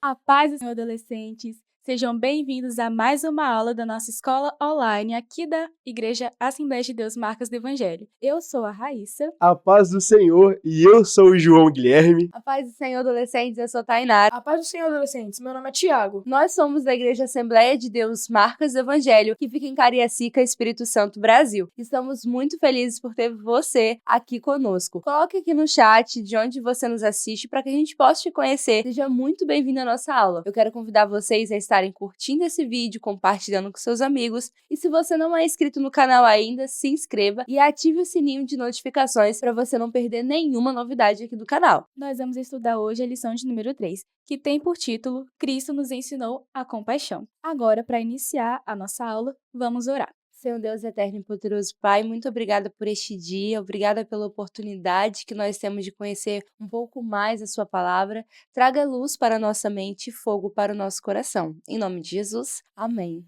A paz do Senhor, adolescentes! Sejam bem-vindos a mais uma aula da nossa escola online aqui da Igreja Assembleia de Deus Marcas do Evangelho. Eu sou a Raíssa. A paz do Senhor, e eu sou o João Guilherme. A paz do Senhor, adolescentes, eu sou a Tainara. A paz do Senhor, adolescentes, meu nome é Tiago. Nós somos da Igreja Assembleia de Deus Marcas do Evangelho, que fica em Cariacica, Espírito Santo, Brasil. Estamos muito felizes por ter você aqui conosco. Coloque aqui no chat de onde você nos assiste para que a gente possa te conhecer. Seja muito bem-vindo à nossa aula. Eu quero convidar vocês a estarem curtindo esse vídeo, compartilhando com seus amigos. E se você não é inscrito no canal ainda, se inscreva e ative o sininho de notificações para você não perder nenhuma novidade aqui do canal. Nós vamos estudar hoje a lição de número 3, que tem por título Cristo nos ensinou a compaixão. Agora, para iniciar a nossa aula, vamos orar. Senhor Deus eterno e poderoso Pai, muito obrigada por este dia, obrigada pela oportunidade que nós temos de conhecer um pouco mais a sua palavra. Traga luz para a nossa mente e fogo para o nosso coração. Em nome de Jesus, amém.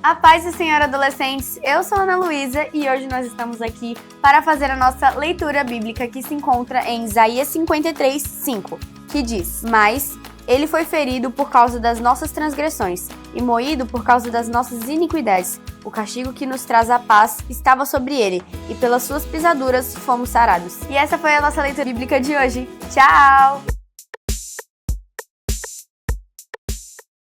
A paz do Senhor, adolescentes! Eu sou a Ana Luísa e hoje nós estamos aqui para fazer a nossa leitura bíblica que se encontra em Isaías 53:5, que diz: Mas ele foi ferido por causa das nossas transgressões e moído por causa das nossas iniquidades. O castigo que nos traz a paz estava sobre ele, e pelas suas pisaduras fomos sarados. E essa foi a nossa leitura bíblica de hoje. Tchau!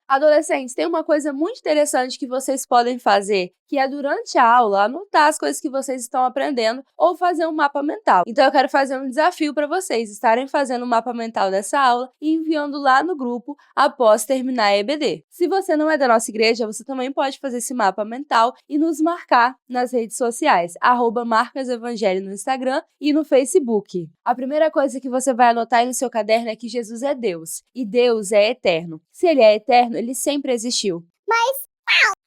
Adolescentes, tem uma coisa muito interessante que vocês podem fazer, que é durante a aula anotar as coisas que vocês estão aprendendo ou fazer um mapa mental. Então eu quero fazer um desafio para vocês estarem fazendo um mapa mental dessa aula e enviando lá no grupo após terminar a EBD. Se você não é da nossa igreja, você também pode fazer esse mapa mental e nos marcar nas redes sociais, @marcasevangelho no Instagram e no Facebook. A primeira coisa que você vai anotar aí no seu caderno é que Jesus é Deus e Deus é eterno. Se ele é eterno, ele sempre existiu. Mas,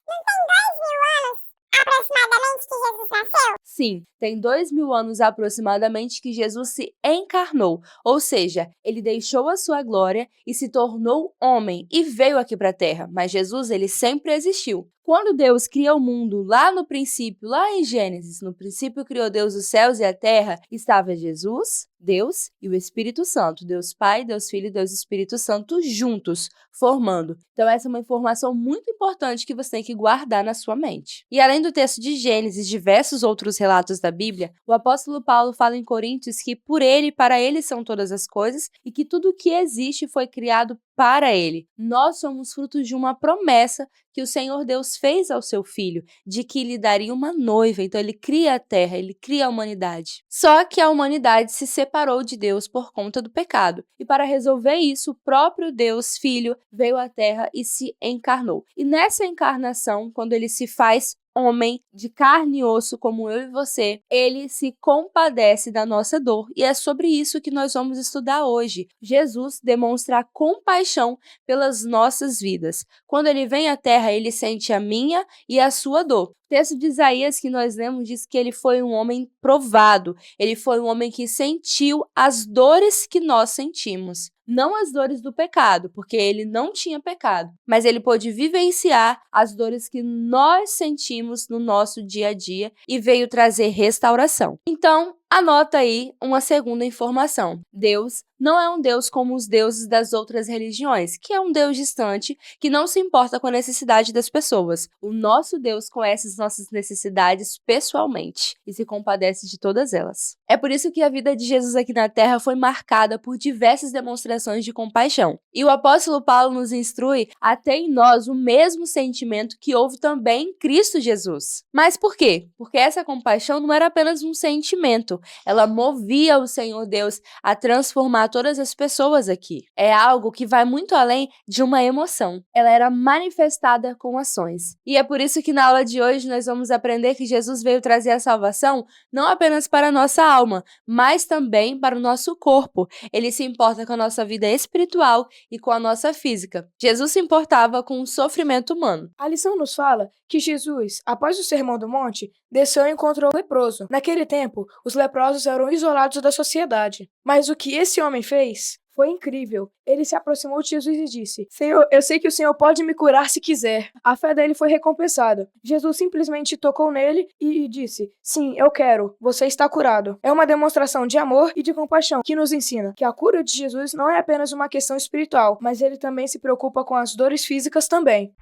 não tem 2.000 anos aproximadamente que Jesus nasceu? Sim, tem 2.000 anos aproximadamente que Jesus se encarnou, ou seja, ele deixou a sua glória e se tornou homem e veio aqui para a Terra, mas Jesus ele sempre existiu. Quando Deus cria o mundo lá no princípio, lá em Gênesis, no princípio criou Deus os céus e a terra, estava Jesus, Deus e o Espírito Santo, Deus Pai, Deus Filho e Deus Espírito Santo juntos, formando. Então essa é uma informação muito importante que você tem que guardar na sua mente. E além do texto de Gênesis e diversos outros relatos da Bíblia, o apóstolo Paulo fala em Coríntios que por ele e para ele são todas as coisas e que tudo o que existe foi criado para ele. Nós somos frutos de uma promessa que o Senhor Deus fez ao seu filho, de que lhe daria uma noiva. Então ele cria a terra, ele cria a humanidade. Só que a humanidade se separou de Deus por conta do pecado. E para resolver isso, o próprio Deus Filho veio à terra e se encarnou. E nessa encarnação, quando ele se faz homem de carne e osso como eu e você, ele se compadece da nossa dor e é sobre isso que nós vamos estudar hoje. Jesus demonstra a compaixão pelas nossas vidas. Quando ele vem à terra, ele sente a minha e a sua dor. O texto de Isaías que nós lemos diz que ele foi um homem provado, ele foi um homem que sentiu as dores que nós sentimos. Não as dores do pecado, porque ele não tinha pecado, mas ele pôde vivenciar as dores que nós sentimos no nosso dia a dia e veio trazer restauração. Então, anota aí uma segunda informação. Deus não é um Deus como os deuses das outras religiões, que é um Deus distante, que não se importa com a necessidade das pessoas. O nosso Deus conhece as nossas necessidades pessoalmente e se compadece de todas elas. É por isso que a vida de Jesus aqui na Terra foi marcada por diversas demonstrações de compaixão. E o apóstolo Paulo nos instrui a ter em nós o mesmo sentimento que houve também em Cristo Jesus. Mas por quê? Porque essa compaixão não era apenas um sentimento, ela movia o Senhor Deus a transformar todas as pessoas aqui. É algo que vai muito além de uma emoção. Ela era manifestada com ações. E é por isso que na aula de hoje nós vamos aprender que Jesus veio trazer a salvação não apenas para a nossa alma, mas também para o nosso corpo. Ele se importa com a nossa vida espiritual e com a nossa física. Jesus se importava com o sofrimento humano. A lição nos fala que Jesus, após o Sermão do Monte, desceu e encontrou o leproso. Naquele tempo, os leprosos eram isolados da sociedade. Mas o que esse homem fez Foi incrível. Ele se aproximou de Jesus e disse: Senhor, eu sei que o Senhor pode me curar se quiser. A fé dele foi recompensada. Jesus simplesmente tocou nele e disse: Sim, eu quero. Você está curado. É uma demonstração de amor e de compaixão que nos ensina que a cura de Jesus não é apenas uma questão espiritual, mas ele também se preocupa com as dores físicas também.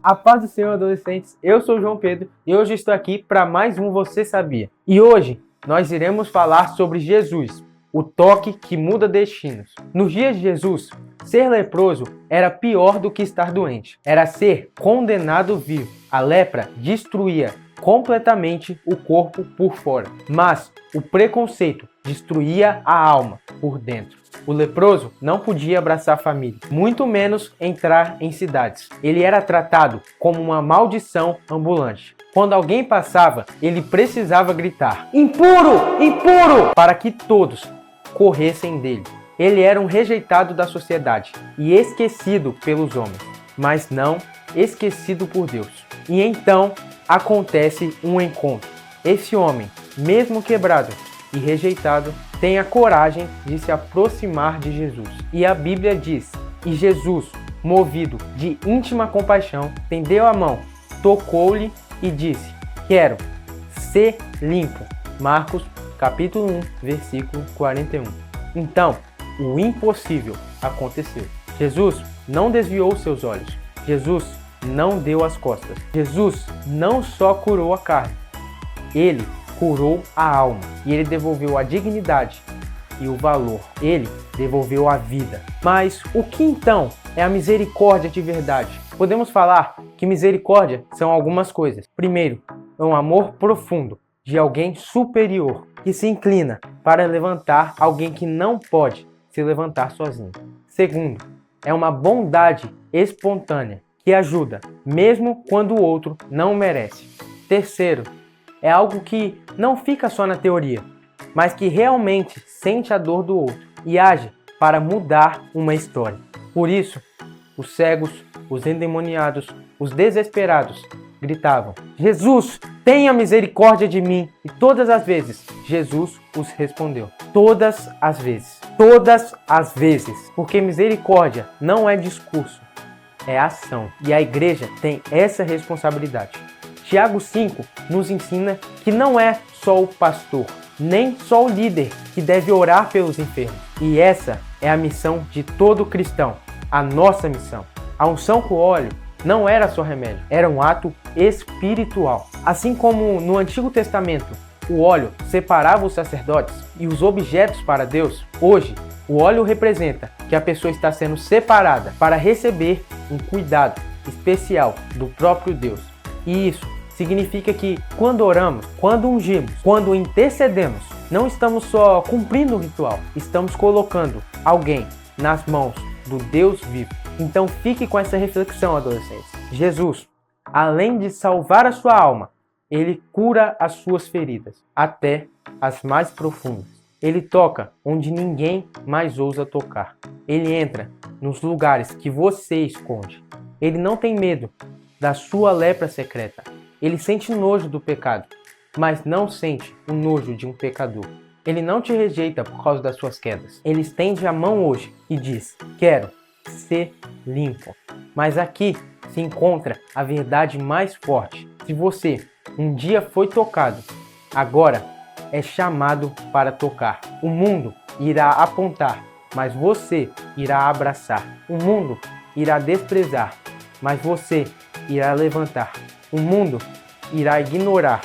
A paz do Senhor, adolescentes, eu sou o João Pedro e hoje estou aqui para mais um Você Sabia? E hoje nós iremos falar sobre Jesus, o toque que muda destinos. Nos dias de Jesus, ser leproso era pior do que estar doente, era ser condenado vivo. A lepra destruía completamente o corpo por fora, mas o preconceito destruía a alma por dentro. O leproso não podia abraçar a família, muito menos entrar em cidades. Ele era tratado como uma maldição ambulante. Quando alguém passava, ele precisava gritar: "Impuro! Impuro!", para que todos corressem dele. Ele era um rejeitado da sociedade e esquecido pelos homens, mas não esquecido por Deus. E então acontece um encontro. Esse homem, mesmo quebrado e rejeitado, tem a coragem de se aproximar de Jesus. E a Bíblia diz: e Jesus, movido de íntima compaixão, estendeu a mão, tocou-lhe e disse: "Quero ser limpo." Marcos capítulo 1, versículo 41. Então, o impossível aconteceu. Jesus não desviou seus olhos. Jesus não deu as costas. Jesus não só curou a carne, ele curou a alma e ele devolveu a dignidade e o valor. Ele devolveu a vida. Mas o que então é a misericórdia de verdade? Podemos falar que misericórdia são algumas coisas. Primeiro, é um amor profundo de alguém superior que se inclina para levantar alguém que não pode se levantar sozinho. Segundo, é uma bondade espontânea que ajuda mesmo quando o outro não merece. Terceiro, é algo que não fica só na teoria, mas que realmente sente a dor do outro e age para mudar uma história. Por isso, os cegos, os endemoniados, os desesperados gritavam: "Jesus, tenha misericórdia de mim!" E todas as vezes, Jesus os respondeu. Todas as vezes. Todas as vezes. Porque misericórdia não é discurso, é ação. E a igreja tem essa responsabilidade. Tiago 5 nos ensina que não é só o pastor, nem só o líder que deve orar pelos enfermos. E essa é a missão de todo cristão, a nossa missão. A unção com óleo não era só remédio, era um ato espiritual. Assim como no Antigo Testamento o óleo separava os sacerdotes e os objetos para Deus, hoje o óleo representa que a pessoa está sendo separada para receber um cuidado especial do próprio Deus. E isso significa que quando oramos, quando ungimos, quando intercedemos, não estamos só cumprindo o ritual, estamos colocando alguém nas mãos do Deus vivo. Então fique com essa reflexão, adolescentes. Jesus, além de salvar a sua alma, ele cura as suas feridas, até as mais profundas. Ele toca onde ninguém mais ousa tocar. Ele entra nos lugares que você esconde. Ele não tem medo da sua lepra secreta. Ele sente nojo do pecado, mas não sente o nojo de um pecador. Ele não te rejeita por causa das suas quedas. Ele estende a mão hoje e diz: "Quero ser limpo." Mas aqui se encontra a verdade mais forte. Se você um dia foi tocado, agora é chamado para tocar. O mundo irá apontar, mas você irá abraçar. O mundo irá desprezar, mas você irá levantar. O mundo irá ignorar,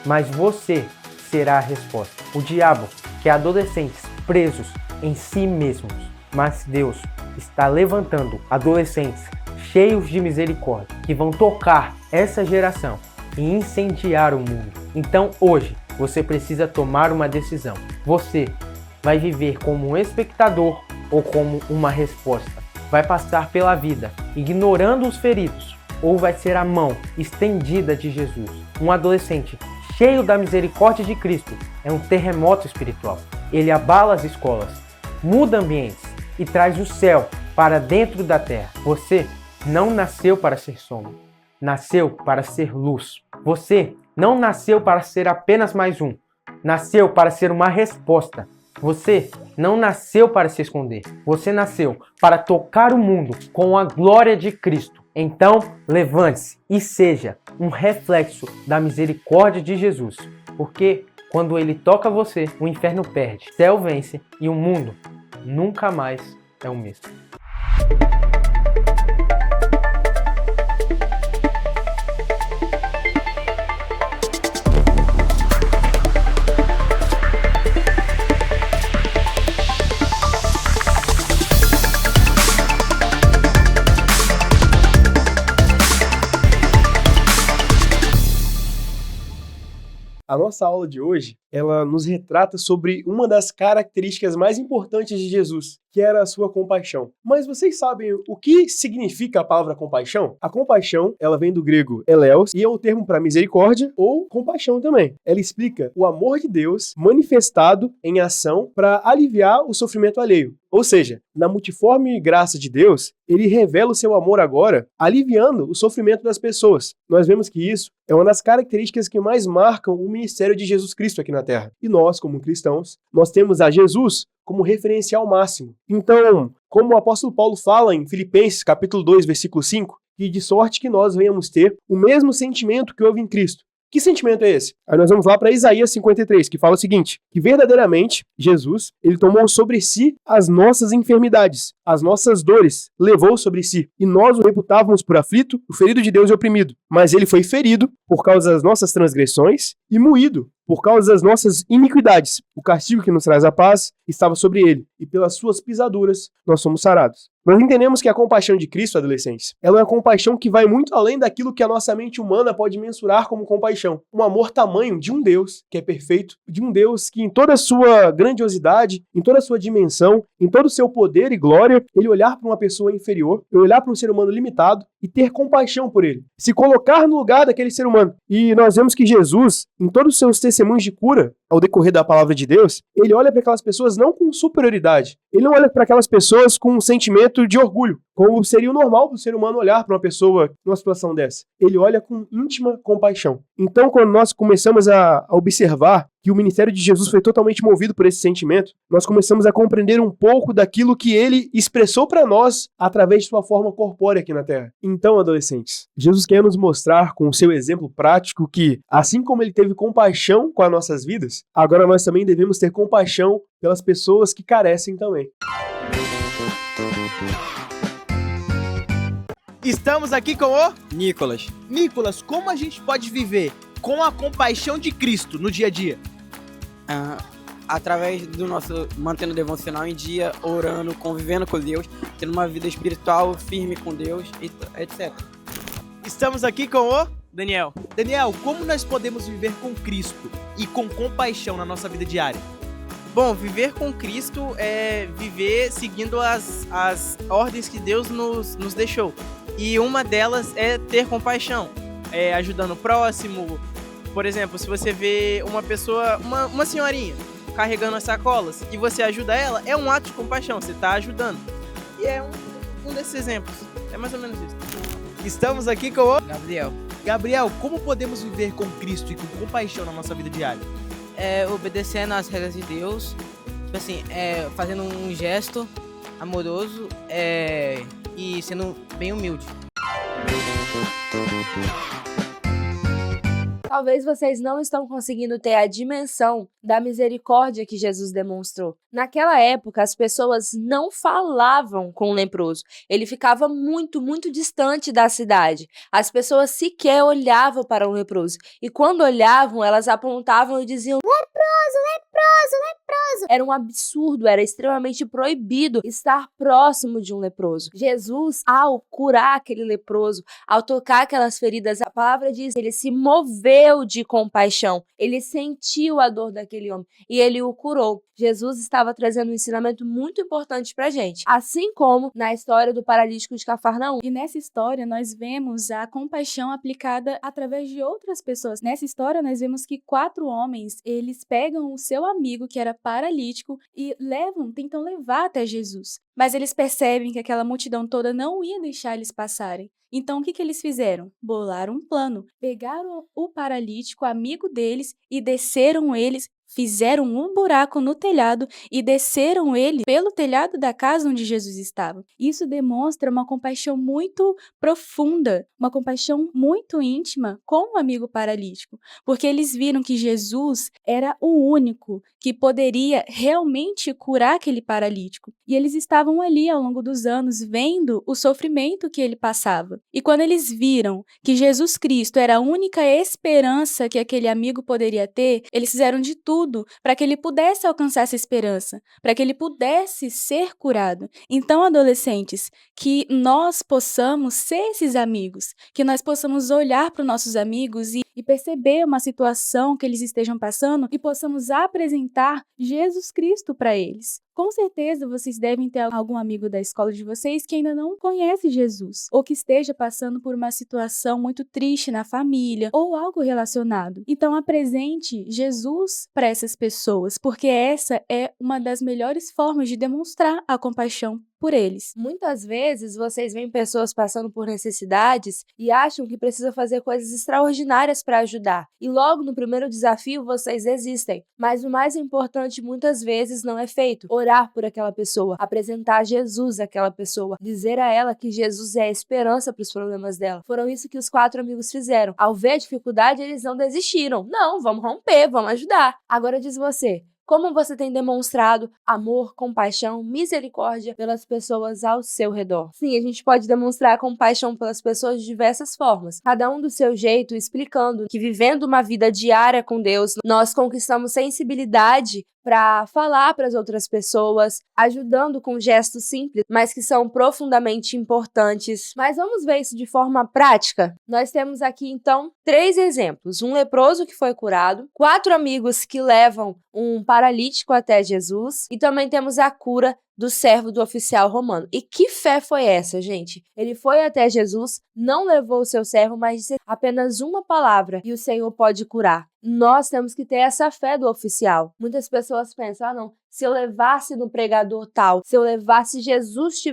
mas você será a resposta. O diabo quer adolescentes presos em si mesmos, mas Deus está levantando adolescentes cheios de misericórdia que vão tocar essa geração e incendiar o mundo. Então hoje você precisa tomar uma decisão. Você vai viver como um espectador ou como uma resposta? Vai passar pela vida ignorando os feridos ou vai ser a mão estendida de Jesus. Um adolescente cheio da misericórdia de Cristo é um terremoto espiritual. Ele abala as escolas, muda ambientes e traz o céu para dentro da terra. Você não nasceu para ser sombra, nasceu para ser luz. Você não nasceu para ser apenas mais um, nasceu para ser uma resposta. Você não nasceu para se esconder, você nasceu para tocar o mundo com a glória de Cristo. Então, levante-se e seja um reflexo da misericórdia de Jesus, porque quando ele toca você, o inferno perde, o céu vence e o mundo nunca mais é o mesmo. A nossa aula de hoje, ela nos retrata sobre uma das características mais importantes de Jesus, que era a sua compaixão. Mas vocês sabem o que significa a palavra compaixão? A compaixão, ela vem do grego eleos e é um termo para misericórdia ou compaixão também. Ela explica o amor de Deus manifestado em ação para aliviar o sofrimento alheio. Ou seja, na multiforme graça de Deus, ele revela o seu amor agora, aliviando o sofrimento das pessoas. Nós vemos que isso é uma das características que mais marcam o ministério de Jesus Cristo aqui na Terra. E nós, como cristãos, nós temos a Jesus como referencial máximo. Então, como o apóstolo Paulo fala em Filipenses, capítulo 2, versículo 5, que de sorte que nós venhamos ter o mesmo sentimento que houve em Cristo. Que sentimento é esse? Aí nós vamos lá para Isaías 53, que fala o seguinte, que verdadeiramente Jesus, ele tomou sobre si as nossas enfermidades, as nossas dores, levou sobre si, e nós o reputávamos por aflito, o ferido de Deus e oprimido. Mas ele foi ferido por causa das nossas transgressões e moído por causa das nossas iniquidades. O castigo que nos traz a paz estava sobre ele, e pelas suas pisaduras nós somos sarados. Nós entendemos que a compaixão de Cristo, adolescentes, ela é uma compaixão que vai muito além daquilo que a nossa mente humana pode mensurar como compaixão. Um amor tamanho de um Deus que é perfeito, de um Deus que em toda a sua grandiosidade, em toda a sua dimensão, em todo o seu poder e glória, ele olhar para uma pessoa inferior, ele olhar para um ser humano limitado e ter compaixão por ele. Se colocar no lugar daquele ser humano. E nós vemos que Jesus, em todos os seus testemunhos de cura, ao decorrer da palavra de Deus, ele olha para aquelas pessoas não com superioridade. Ele não olha para aquelas pessoas com um sentimento de orgulho, como seria o normal para o ser humano olhar para uma pessoa numa situação dessa. Ele olha com íntima compaixão. Então, quando nós começamos a observar que o ministério de Jesus foi totalmente movido por esse sentimento, nós começamos a compreender um pouco daquilo que ele expressou para nós através de sua forma corpórea aqui na Terra. Então, adolescentes, Jesus quer nos mostrar com o seu exemplo prático que, assim como ele teve compaixão com as nossas vidas, agora nós também devemos ter compaixão pelas pessoas que carecem também. Estamos aqui com o Nicolas. Nicolas. Como a gente pode viver com a compaixão de Cristo no dia a dia? Através do nosso mantendo o devocional em dia, orando, convivendo com Deus, tendo uma vida espiritual firme com Deus, etc. Estamos aqui com o Daniel. Daniel. Como nós podemos viver com Cristo e com compaixão na nossa vida diária? Bom, viver com Cristo é viver seguindo as ordens que Deus nos deixou. E uma delas é ter compaixão, ajudando o próximo. Por exemplo, se você vê uma pessoa, uma senhorinha, carregando as sacolas e você ajuda ela, é um ato de compaixão, você está ajudando. E é um desses exemplos, é mais ou menos isso. Estamos aqui com o Gabriel. Gabriel, como podemos viver com Cristo e com compaixão na nossa vida diária? Obedecendo às regras de Deus, tipo assim, fazendo um gesto amoroso e sendo bem humilde. Talvez vocês não estão conseguindo ter a dimensão da misericórdia que Jesus demonstrou. Naquela época, as pessoas não falavam com o leproso. Ele ficava muito, muito distante da cidade. As pessoas sequer olhavam para o leproso. E quando olhavam, elas apontavam e diziam: leproso, leproso, leproso. Era um absurdo, era extremamente proibido estar próximo de um leproso. Jesus, ao curar aquele leproso, ao tocar aquelas feridas, a palavra diz, ele se moveu de compaixão. Ele sentiu a dor daquele aquele homem e ele o curou. Jesus estava trazendo um ensinamento muito importante pra gente, assim como na história do paralítico de Cafarnaum. E nessa história nós vemos a compaixão aplicada através de outras pessoas. Nessa história nós vemos que 4 homens, eles pegam o seu amigo que era paralítico e tentam levar até Jesus. Mas eles percebem que aquela multidão toda não ia deixar eles passarem. Então, o que eles fizeram? Bolaram um plano. Pegaram o paralítico, amigo deles, e desceram eles, fizeram um buraco no telhado e desceram ele pelo telhado da casa onde Jesus estava. Isso demonstra uma compaixão muito profunda, uma compaixão muito íntima com o amigo paralítico, porque eles viram que Jesus era o único que poderia realmente curar aquele paralítico. E eles estavam ali ao longo dos anos vendo o sofrimento que ele passava. E quando eles viram que Jesus Cristo era a única esperança que aquele amigo poderia ter, eles fizeram de tudo para que ele pudesse alcançar essa esperança, para que ele pudesse ser curado. Então, adolescentes, que nós possamos ser esses amigos, que nós possamos olhar para os nossos amigos e perceber uma situação que eles estejam passando e possamos apresentar Jesus Cristo para eles. Com certeza vocês devem ter algum amigo da escola de vocês que ainda não conhece Jesus, ou que esteja passando por uma situação muito triste na família, ou algo relacionado. Então apresente Jesus para essas pessoas, porque essa é uma das melhores formas de demonstrar a compaixão por eles. Muitas vezes vocês veem pessoas passando por necessidades e acham que precisam fazer coisas extraordinárias para ajudar. E logo no primeiro desafio vocês desistem. Mas o mais importante muitas vezes não é feito. Orar por aquela pessoa, apresentar Jesus àquela pessoa, dizer a ela que Jesus é a esperança para os problemas dela. Foram isso que os 4 amigos fizeram. Ao ver a dificuldade, eles não desistiram. Não, vamos romper, vamos ajudar. Agora diz você, como você tem demonstrado amor, compaixão, misericórdia pelas pessoas ao seu redor? Sim, a gente pode demonstrar compaixão pelas pessoas de diversas formas, cada um do seu jeito, explicando que vivendo uma vida diária com Deus, nós conquistamos sensibilidade para falar para as outras pessoas, ajudando com gestos simples, mas que são profundamente importantes. Mas vamos ver isso de forma prática? Nós temos aqui, então, 3 exemplos. Um leproso que foi curado, 4 amigos que levam um paralítico até Jesus, e também temos a cura do servo do oficial romano. E que fé foi essa, gente? Ele foi até Jesus, não levou o seu servo, mas disse apenas uma palavra e o Senhor pode curar. Nós temos que ter essa fé do oficial. Muitas pessoas pensam, não, se eu levasse no pregador tal, se eu levasse Jesus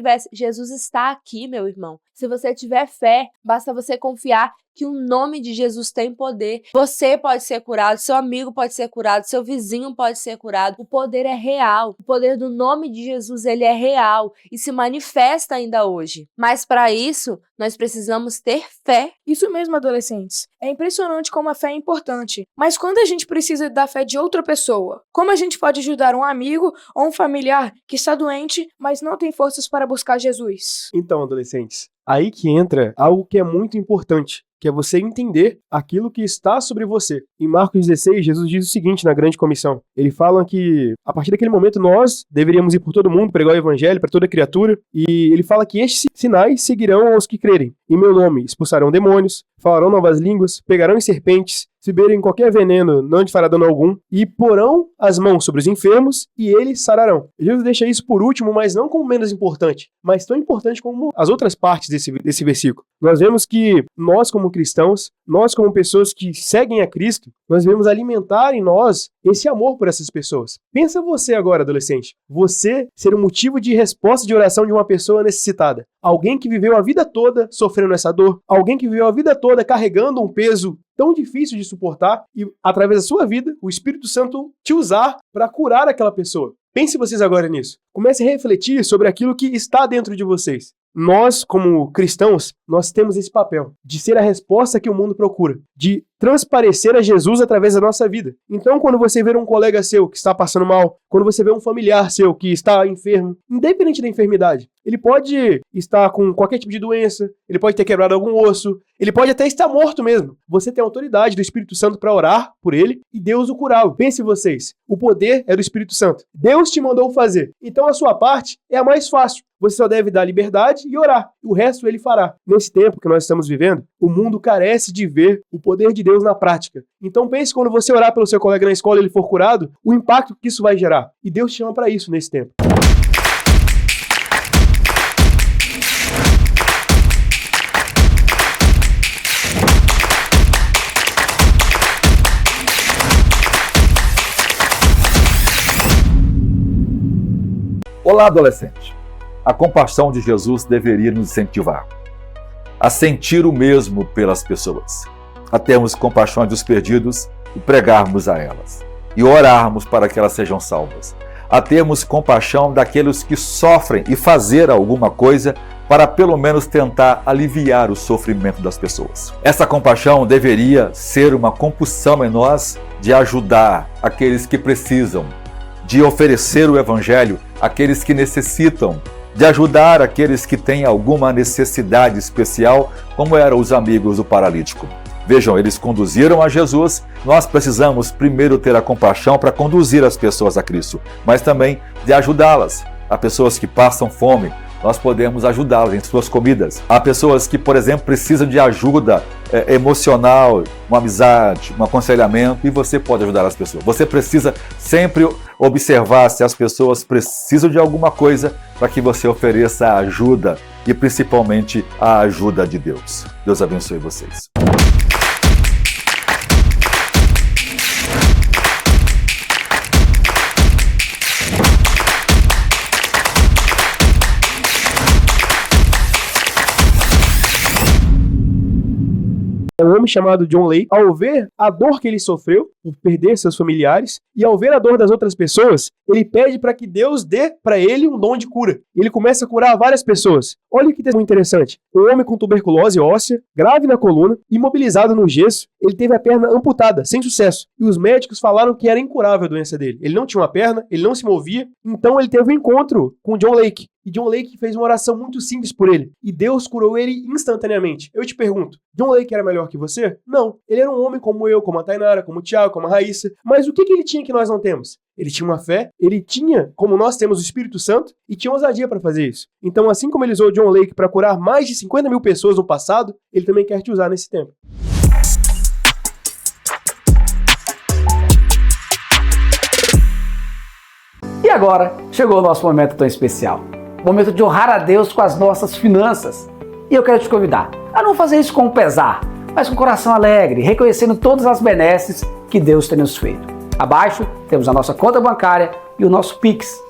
está aqui, meu irmão. Se você tiver fé, basta você confiar que o nome de Jesus tem poder. Você pode ser curado, seu amigo pode ser curado, seu vizinho pode ser curado. O poder é real. O poder do nome de Jesus, ele é real e se manifesta ainda hoje. Mas para isso, nós precisamos ter fé. Isso mesmo, adolescentes. É impressionante como a fé é importante. Mas quando a gente precisa da fé de outra pessoa, como a gente pode ajudar um amigo ou um familiar que está doente, mas não tem forças para buscar Jesus? Então, adolescentes, aí que entra algo que é muito importante, que é você entender aquilo que está sobre você. Em Marcos 16, Jesus diz o seguinte na grande comissão. Ele fala que, a partir daquele momento, nós deveríamos ir por todo mundo, pregar o evangelho para toda criatura, e ele fala que estes sinais seguirão aos que crerem. Em meu nome expulsarão demônios, falarão novas línguas, pegarão em serpentes, se beberem qualquer veneno, não lhe fará dano algum, e porão as mãos sobre os enfermos, e eles sararão. Jesus deixa isso por último, mas não como menos importante, mas tão importante como as outras partes desse versículo. Nós vemos que nós, como cristãos, nós, como pessoas que seguem a Cristo, nós devemos alimentar em nós esse amor por essas pessoas. Pensa você agora, adolescente, você ser um motivo de resposta de oração de uma pessoa necessitada. Alguém que viveu a vida toda sofrendo essa dor, alguém que viveu a vida toda carregando um peso tão difícil de suportar e, através da sua vida, o Espírito Santo te usar para curar aquela pessoa. Pense vocês agora nisso. Comece a refletir sobre aquilo que está dentro de vocês. Nós, como cristãos, nós temos esse papel de ser a resposta que o mundo procura, de transparecer a Jesus através da nossa vida. Então, quando você vê um colega seu que está passando mal, quando você vê um familiar seu que está enfermo, independente da enfermidade, ele pode estar com qualquer tipo de doença, ele pode ter quebrado algum osso, ele pode até estar morto mesmo. Você tem a autoridade do Espírito Santo para orar por ele e Deus o curá-lo. Pense vocês, o poder é do Espírito Santo. Deus te mandou fazer. Então a sua parte é a mais fácil. Você só deve dar liberdade e orar. O resto ele fará. Nesse tempo que nós estamos vivendo, o mundo carece de ver o poder de Deus Deus na prática. Então pense quando você orar pelo seu colega na escola e ele for curado, o impacto que isso vai gerar. E Deus te chama para isso nesse tempo. Olá, adolescente. A compaixão de Jesus deveria nos incentivar a sentir o mesmo pelas pessoas, a termos compaixão dos perdidos e pregarmos a elas, e orarmos para que elas sejam salvas, a termos compaixão daqueles que sofrem e fazer alguma coisa para pelo menos tentar aliviar o sofrimento das pessoas. Essa compaixão deveria ser uma compulsão em nós de ajudar aqueles que precisam, de oferecer o Evangelho àqueles que necessitam, de ajudar aqueles que têm alguma necessidade especial, como eram os amigos do paralítico. Vejam, eles conduziram a Jesus, nós precisamos primeiro ter a compaixão para conduzir as pessoas a Cristo, mas também de ajudá-las. Há pessoas que passam fome, nós podemos ajudá-las em suas comidas. Há pessoas que, por exemplo, precisam de ajuda emocional, uma amizade, um aconselhamento, e você pode ajudar as pessoas. Você precisa sempre observar se as pessoas precisam de alguma coisa para que você ofereça a ajuda e principalmente a ajuda de Deus. Deus abençoe vocês. Um homem chamado John Lake, ao ver a dor que ele sofreu por perder seus familiares e ao ver a dor das outras pessoas, ele pede para que Deus dê para ele um dom de cura. Ele começa a curar várias pessoas. Olha que testemunho interessante. Um homem com tuberculose óssea, grave na coluna, imobilizado no gesso, ele teve a perna amputada, sem sucesso. E os médicos falaram que era incurável a doença dele. Ele não tinha uma perna, ele não se movia, então ele teve um encontro com John Lake. E John Lake fez uma oração muito simples por ele. E Deus curou ele instantaneamente. Eu te pergunto, John Lake era melhor que você? Não. Ele era um homem como eu, como a Tainara, como o Thiago, como a Raíssa. Mas o que ele tinha que nós não temos? Ele tinha uma fé, ele tinha, como nós temos o Espírito Santo, e tinha ousadia para fazer isso. Então, assim como ele usou John Lake para curar mais de 50 mil pessoas no passado, ele também quer te usar nesse tempo. E agora, chegou o nosso momento tão especial. Momento de honrar a Deus com as nossas finanças. E eu quero te convidar a não fazer isso com pesar, mas com coração alegre, reconhecendo todas as benesses que Deus tem nos feito. Abaixo temos a nossa conta bancária e o nosso Pix.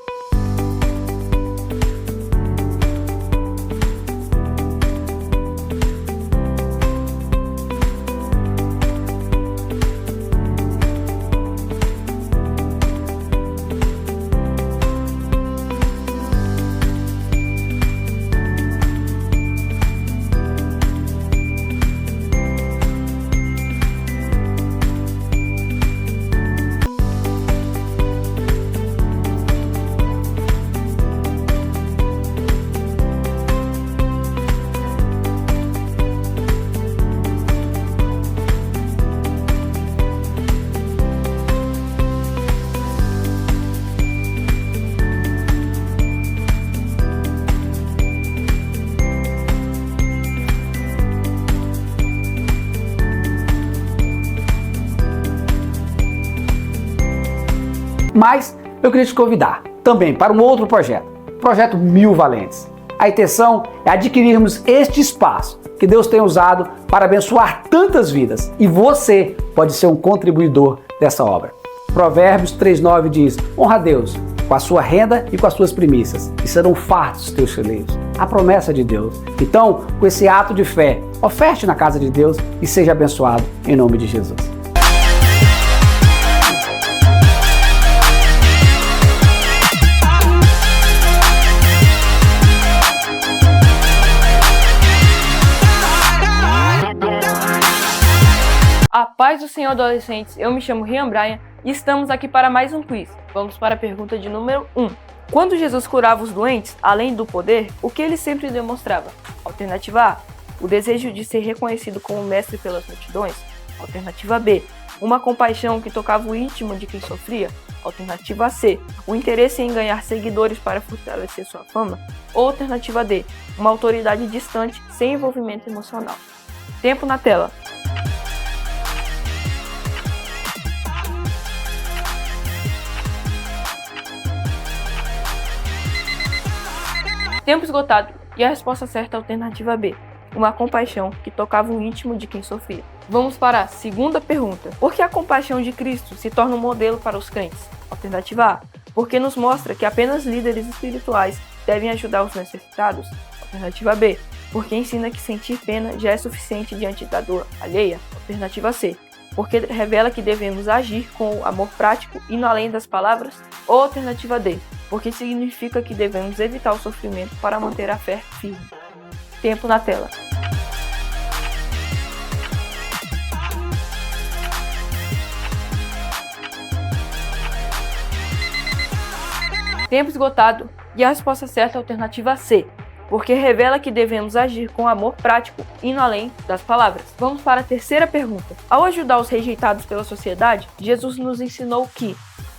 Mas eu queria te convidar também para um outro projeto, o Projeto Mil Valentes. A intenção é adquirirmos este espaço que Deus tem usado para abençoar tantas vidas e você pode ser um contribuidor dessa obra. Provérbios 3:9 diz: honra a Deus com a sua renda e com as suas primícias, e serão fartos os teus celeiros. A promessa de Deus. Então, com esse ato de fé, oferte na casa de Deus e seja abençoado em nome de Jesus. A paz do Senhor, adolescentes, eu me chamo Rian Brian e estamos aqui para mais um quiz. Vamos para a pergunta de número 1. Quando Jesus curava os doentes, além do poder, o que ele sempre demonstrava? Alternativa A, o desejo de ser reconhecido como mestre pelas multidões. Alternativa B, uma compaixão que tocava o íntimo de quem sofria. Alternativa C, o interesse em ganhar seguidores para fortalecer sua fama. Ou alternativa D, uma autoridade distante sem envolvimento emocional. Tempo na tela. Tempo esgotado. E a resposta certa é a alternativa B. Uma compaixão que tocava o íntimo de quem sofria. Vamos para a segunda pergunta. Por que a compaixão de Cristo se torna um modelo para os crentes? Alternativa A. Porque nos mostra que apenas líderes espirituais devem ajudar os necessitados. Alternativa B. Porque ensina que sentir pena já é suficiente diante da dor alheia. Alternativa C. Porque revela que devemos agir com o amor prático e no além das palavras. Ou alternativa D. Porque significa que devemos evitar o sofrimento para manter a fé firme. Tempo na tela. Tempo esgotado. E a resposta certa é a alternativa C. Porque revela que devemos agir com amor prático, indo além das palavras. Vamos para a terceira pergunta. Ao ajudar os rejeitados pela sociedade, Jesus nos ensinou que: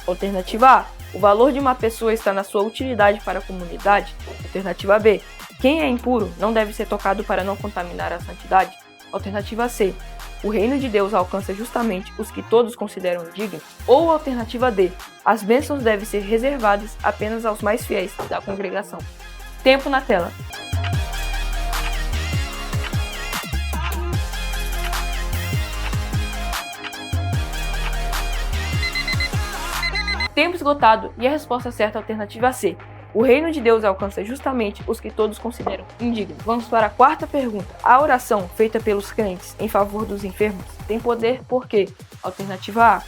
alternativa A. O valor de uma pessoa está na sua utilidade para a comunidade. Alternativa B. Quem é impuro não deve ser tocado para não contaminar a santidade. Alternativa C. O reino de Deus alcança justamente os que todos consideram indignos. Ou alternativa D. As bênçãos devem ser reservadas apenas aos mais fiéis da congregação. Tempo na tela. Tempo esgotado. E a resposta certa é a alternativa C. O reino de Deus alcança justamente os que todos consideram indignos. Vamos para a quarta pergunta. A oração feita pelos crentes em favor dos enfermos tem poder porque: alternativa A.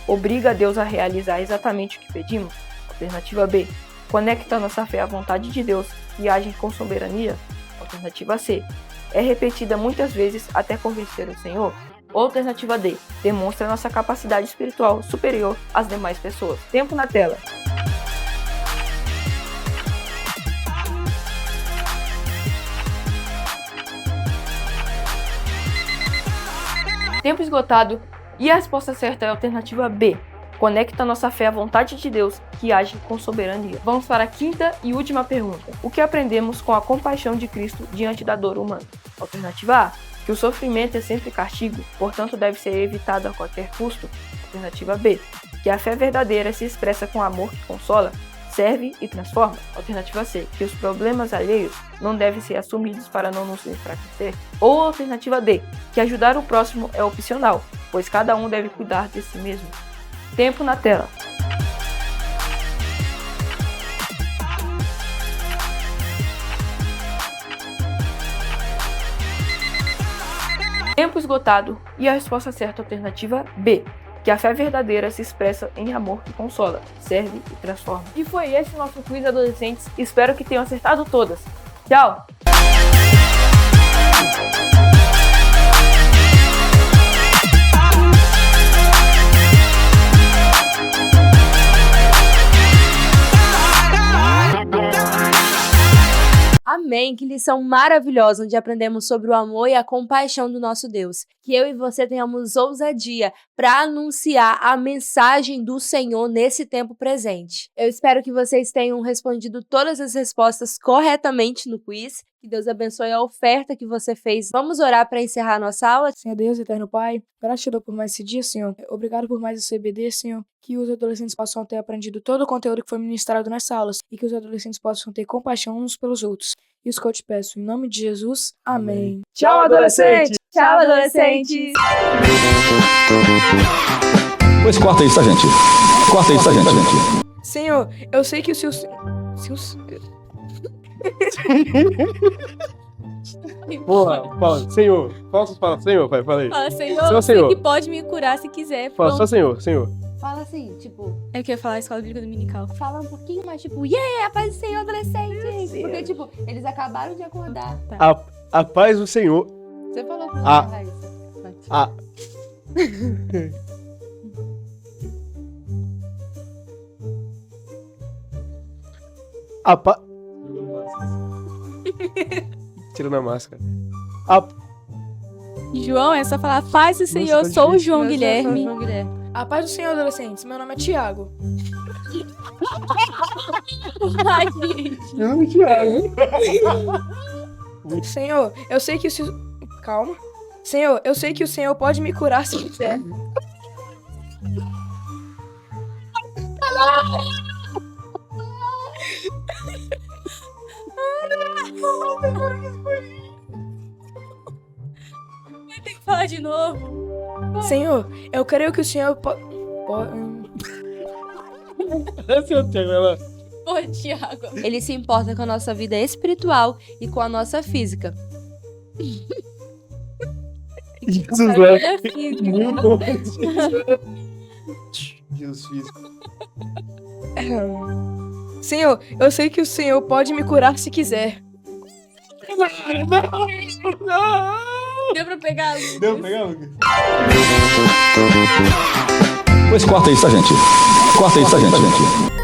Obriga a Deus a realizar exatamente o que pedimos. Alternativa B. Conecta nossa fé à vontade de Deus e age com soberania. Alternativa C. É repetida muitas vezes até convencer o Senhor. Ou alternativa D. Demonstra nossa capacidade espiritual superior às demais pessoas. Tempo na tela. Tempo esgotado. E a resposta certa é a alternativa B. Conecta nossa fé à vontade de Deus, que age com soberania. Vamos para a quinta e última pergunta. O que aprendemos com a compaixão de Cristo diante da dor humana? Alternativa A. Que o sofrimento é sempre castigo, portanto deve ser evitado a qualquer custo. Alternativa B. Que a fé verdadeira se expressa com amor que consola, serve e transforma. Alternativa C. Que os problemas alheios não devem ser assumidos para não nos enfraquecer. Ou alternativa D. Que ajudar o próximo é opcional, pois cada um deve cuidar de si mesmo. Tempo na tela. Tempo esgotado. E a resposta certa é a alternativa B. Que a fé verdadeira se expressa em amor que consola, serve e transforma. E foi esse nosso quiz adolescentes. Espero que tenham acertado todas. Tchau! Amém, que lição maravilhosa onde aprendemos sobre o amor e a compaixão do nosso Deus. Que eu e você tenhamos ousadia para anunciar a mensagem do Senhor nesse tempo presente. Eu espero que vocês tenham respondido todas as respostas corretamente no quiz. Que Deus abençoe a oferta que você fez. Vamos orar para encerrar a nossa aula? Senhor Deus, eterno Pai, gratidão por mais esse dia, Senhor. Obrigado por mais esse EBD, Senhor. Que os adolescentes possam ter aprendido todo o conteúdo que foi ministrado nessa aula e que os adolescentes possam ter compaixão uns pelos outros. Isso que eu te peço, em nome de Jesus. Amém. Tchau, adolescente! Tchau, adolescentes! Pois corta isso, tá, gente? Corta isso, tá, gente? Senhor, eu sei que o seu... Porra, fala, Senhor. Posso falar, Senhor, pai? Fala aí. Fala, Senhor, Só você Senhor. que pode me curar se quiser. Fala, Pronto. só Senhor, Senhor. Fala assim, tipo... É que eu ia falar a escola bíblica dominical. Fala um pouquinho mais, tipo... Yeah, a paz do Senhor, adolescentes! Porque, tipo, eles acabaram de acordar. A paz do Senhor. Você falou com A- a Raíssa. A... A pa... Tirando a máscara. João, é só falar paz do Senhor, tá sou o difícil. João Guilherme. A paz do Senhor, adolescentes. Meu nome é Tiago. Ai, gente. Meu nome é Thiago. Senhor, eu sei que o Senhor... Calma. Senhor, eu sei que o Senhor pode me curar se quiser. Vai ter que falar de novo. Senhor, eu creio que o Senhor Esse é o tema, ela. Pô, Tiago. Ele se importa com a nossa vida espiritual e com a nossa física. Jesus, muito Jesus físico. Senhor, eu sei que o Senhor pode me curar se quiser. Deu pra pegar, Lucas? Deu pra pegar, Lucas? Pois corta isso, tá, gente? Corta isso, tá, gente?